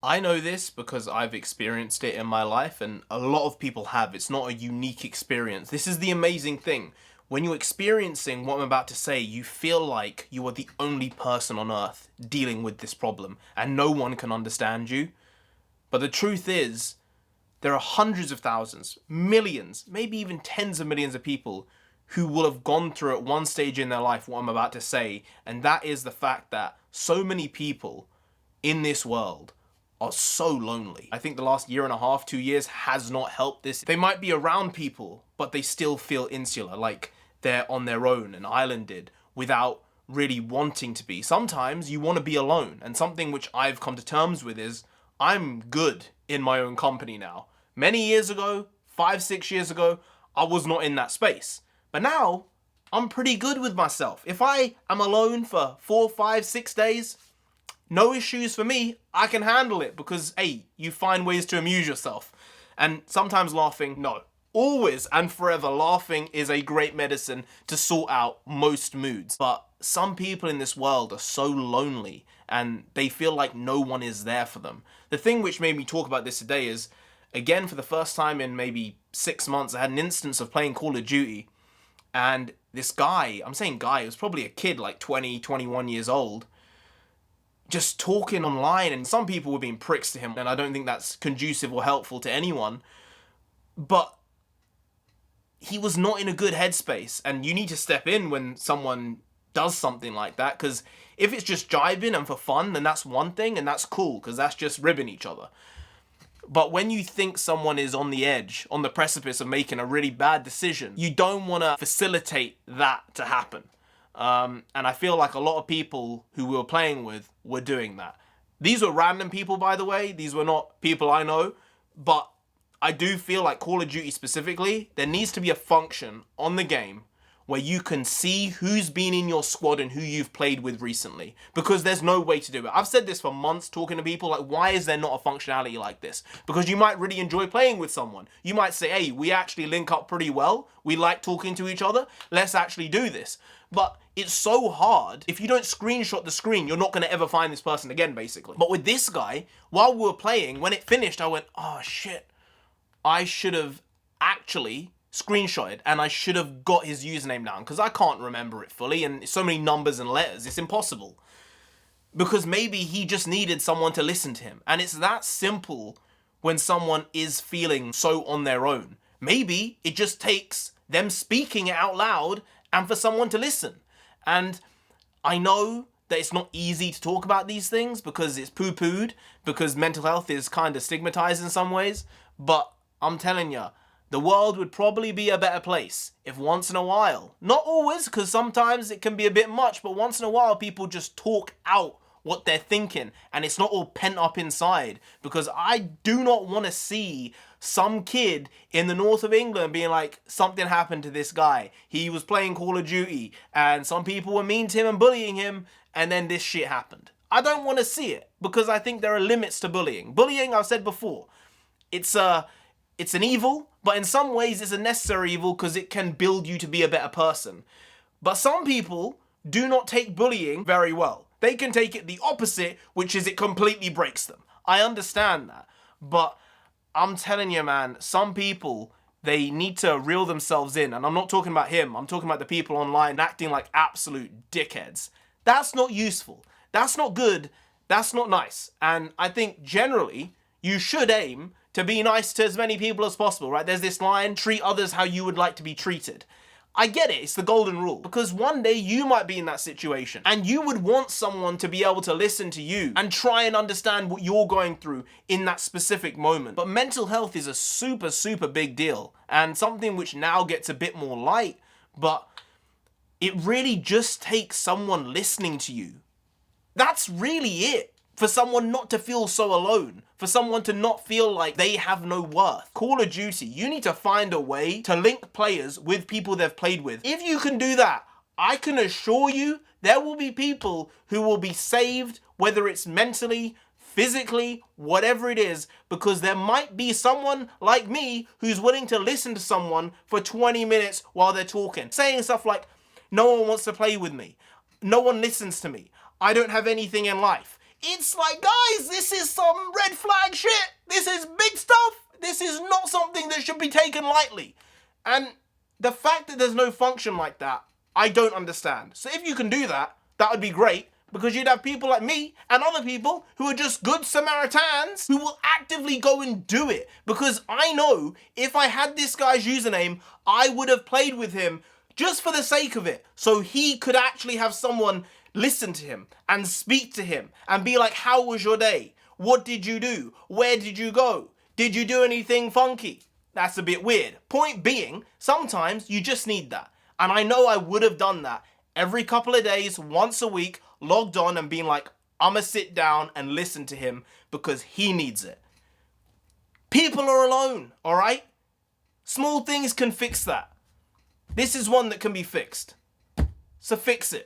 I know this because I've experienced it in my life, and a lot of people have. It's not a unique experience. This is the amazing thing. When you're experiencing what I'm about to say, you feel like you are the only person on earth dealing with this problem, and no one can understand you. But the truth is, there are hundreds of thousands, millions, maybe even tens of millions of people who will have gone through at one stage in their life what I'm about to say, and that is the fact that so many people in this world are so lonely. I think the last year and a half, 2 years has not helped this. They might be around people, but they still feel insular, like they're on their own and islanded without really wanting to be. Sometimes you want to be alone, and something which I've come to terms with is I'm good in my own company now. Many years ago, 5, 6 years ago, I was not in that space. But now, I'm pretty good with myself. If I am alone for 4, 5, 6 days, no issues for me. I can handle it because, hey, you find ways to amuse yourself. And sometimes laughing, no. Always and forever, laughing is a great medicine to sort out most moods. But some people in this world are so lonely and they feel like no one is there for them. The thing which made me talk about this today is, again, for the first time in maybe 6 months, I had an instance of playing Call of Duty. And this guy, I'm saying guy, it was probably a kid like 20, 21 years old, just talking online, and some people were being pricks to him, and I don't think that's conducive or helpful to anyone. But he was not in a good headspace, and you need to step in when someone does something like that, because if it's just jibing and for fun, then that's one thing, and that's cool, because that's just ribbing each other. But when you think someone is on the edge, on the precipice of making a really bad decision, you don't want to facilitate that to happen. And I feel like a lot of people who we were playing with were doing that. These were random people, by the way. These were not people I know. But I do feel like Call of Duty specifically, there needs to be a function on the game where you can see who's been in your squad and who you've played with recently. Because there's no way to do it. I've said this for months talking to people, like, why is there not a functionality like this? Because you might really enjoy playing with someone. You might say, hey, we actually link up pretty well. We like talking to each other. Let's actually do this. But it's so hard. If you don't screenshot the screen, you're not going to ever find this person again, basically. But with this guy, while we were playing, when it finished, I went, oh shit, I should have actually screenshotted and I should have got his username down, because I can't remember it fully, and so many numbers and letters, it's impossible. Because maybe he just needed someone to listen to him. And it's that simple when someone is feeling so on their own. Maybe it just takes them speaking it out loud and for someone to listen. And I know that it's not easy to talk about these things because it's poo-pooed, because mental health is kind of stigmatized in some ways, but I'm telling you, the world would probably be a better place if once in a while, not always, because sometimes it can be a bit much, but once in a while people just talk out what they're thinking and it's not all pent up inside. Because I do not want to see some kid in the north of England being like, something happened to this guy. He was playing Call of Duty and some people were mean to him and bullying him, and then this shit happened. I don't want to see it, because I think there are limits to bullying. Bullying, I've said before, it's an evil, but in some ways it's a necessary evil because it can build you to be a better person. But some people do not take bullying very well. They can take it the opposite, which is it completely breaks them. I understand that. But I'm telling you, man, some people, they need to reel themselves in. And I'm not talking about him. I'm talking about the people online acting like absolute dickheads. That's not useful. That's not good. That's not nice. And I think generally you should aim to be nice to as many people as possible, right? There's this line, treat others how you would like to be treated. I get it, it's the golden rule, because one day you might be in that situation and you would want someone to be able to listen to you and try and understand what you're going through in that specific moment. But mental health is a super, super big deal, and something which now gets a bit more light, but it really just takes someone listening to you. That's really it. For someone not to feel so alone, for someone to not feel like they have no worth. Call of Duty, you need to find a way to link players with people they've played with. If you can do that, I can assure you there will be people who will be saved, whether it's mentally, physically, whatever it is, because there might be someone like me who's willing to listen to someone for 20 minutes while they're talking, saying stuff like, no one wants to play with me, no one listens to me, I don't have anything in life. It's like, guys, this is some red flag that should be taken lightly. And the fact that there's no function like that, I don't understand. So if you can do that, that would be great, because you'd have people like me and other people who are just good Samaritans who will actively go and do it. Because I know if I had this guy's username, I would have played with him just for the sake of it. So he could actually have someone listen to him and speak to him and be like, how was your day? What did you do? Where did you go? Did you do anything funky? That's a bit weird. Point being, sometimes you just need that. And I know I would have done that every couple of days, once a week, logged on and being like, I'ma sit down and listen to him because he needs it. People are alone, all right? Small things can fix that. This is one that can be fixed. So fix it.